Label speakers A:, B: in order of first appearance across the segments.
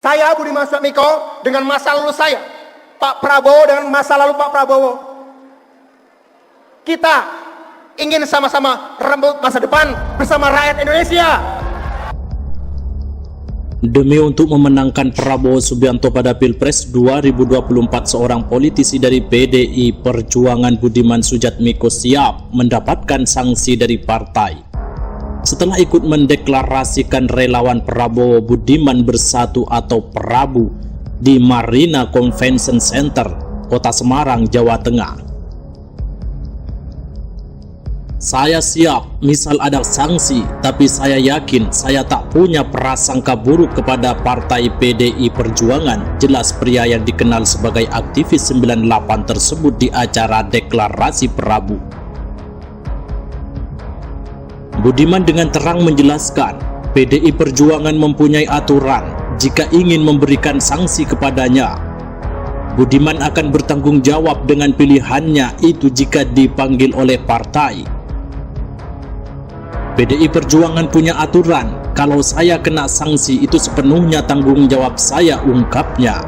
A: Saya Budiman Sujatmiko dengan masa lalu saya, Pak Prabowo dengan masa lalu Pak Prabowo. Kita ingin sama-sama rebut masa depan bersama rakyat Indonesia.
B: Demi untuk memenangkan Prabowo Subianto pada Pilpres 2024, seorang politisi dari PDI Perjuangan Budiman Sujatmiko siap mendapatkan sanksi dari partai. Setelah ikut mendeklarasikan relawan Prabowo Budiman Bersatu atau Prabu di Marina Convention Center, Kota Semarang, Jawa Tengah. Saya siap, misal ada sanksi, tapi saya yakin saya tak punya prasangka buruk kepada partai PDI Perjuangan, jelas pria yang dikenal sebagai aktivis 98 tersebut di acara deklarasi Prabu. Budiman dengan terang menjelaskan, PDI Perjuangan mempunyai aturan jika ingin memberikan sanksi kepadanya. Budiman akan bertanggung jawab dengan pilihannya itu jika dipanggil oleh partai. PDI Perjuangan punya aturan, kalau saya kena sanksi itu sepenuhnya tanggung jawab saya, ungkapnya.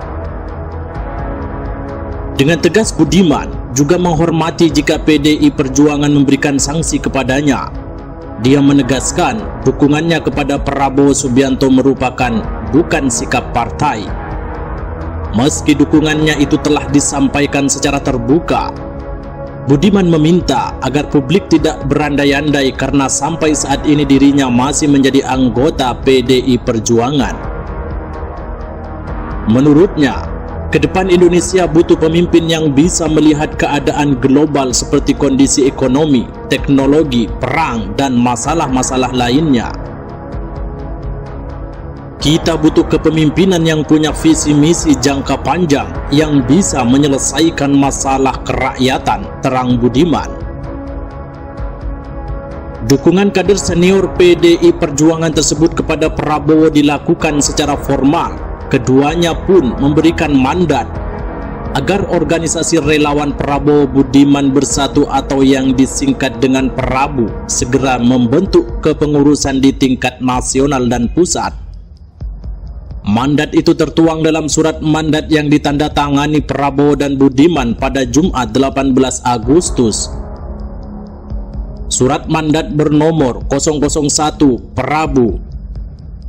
B: Dengan tegas Budiman juga menghormati jika PDI Perjuangan memberikan sanksi kepadanya. Dia menegaskan dukungannya kepada Prabowo Subianto merupakan bukan sikap partai. Meski dukungannya itu telah disampaikan secara terbuka, Budiman meminta agar publik tidak berandai-andai karena sampai saat ini dirinya masih menjadi anggota PDI Perjuangan. Menurutnya, ke depan Indonesia butuh pemimpin yang bisa melihat keadaan global seperti kondisi ekonomi, teknologi, perang, dan masalah-masalah lainnya. Kita butuh kepemimpinan yang punya visi misi jangka panjang yang bisa menyelesaikan masalah kerakyatan, terang Budiman. Dukungan kader senior PDI Perjuangan tersebut kepada Prabowo dilakukan secara formal. Keduanya pun memberikan mandat agar organisasi relawan Prabowo Budiman Bersatu atau yang disingkat dengan Prabu segera membentuk kepengurusan di tingkat nasional dan pusat. Mandat itu tertuang dalam surat mandat yang ditandatangani Prabowo dan Budiman pada Jumat 18 Agustus. Surat mandat bernomor 001 Prabu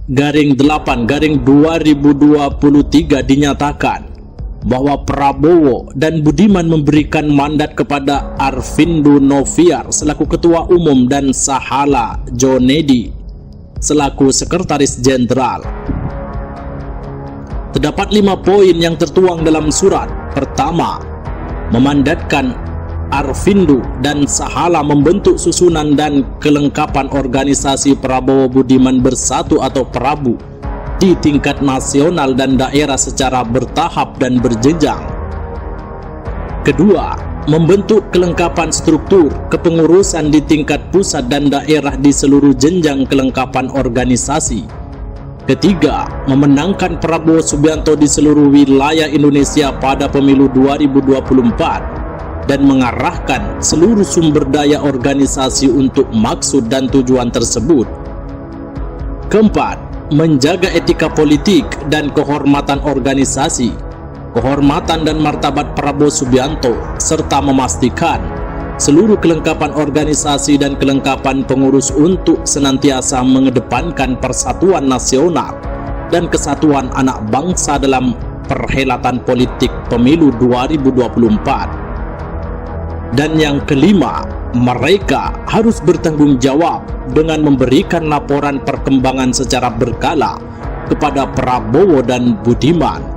B: _8/2023 dinyatakan bahwa Prabowo dan Budiman memberikan mandat kepada Arvindo Noviar selaku Ketua Umum dan Sahala Jonedi selaku Sekretaris Jenderal. Terdapat 5 poin yang tertuang dalam surat. Pertama, memandatkan Arvindo dan Sahala membentuk susunan dan kelengkapan organisasi Prabowo Budiman Bersatu atau Prabu di tingkat nasional dan daerah secara bertahap dan berjenjang. Kedua, membentuk kelengkapan struktur kepengurusan di tingkat pusat dan daerah di seluruh jenjang kelengkapan organisasi. Ketiga, memenangkan Prabowo Subianto di seluruh wilayah Indonesia pada pemilu 2024 dan mengarahkan seluruh sumber daya organisasi untuk maksud dan tujuan tersebut. Keempat, menjaga etika politik dan kehormatan organisasi, kehormatan dan martabat Prabowo Subianto, serta memastikan seluruh kelengkapan organisasi dan kelengkapan pengurus untuk senantiasa mengedepankan persatuan nasional dan kesatuan anak bangsa dalam perhelatan politik pemilu 2024. Dan yang kelima, mereka harus bertanggung jawab dengan memberikan laporan perkembangan secara berkala kepada Prabowo dan Budiman.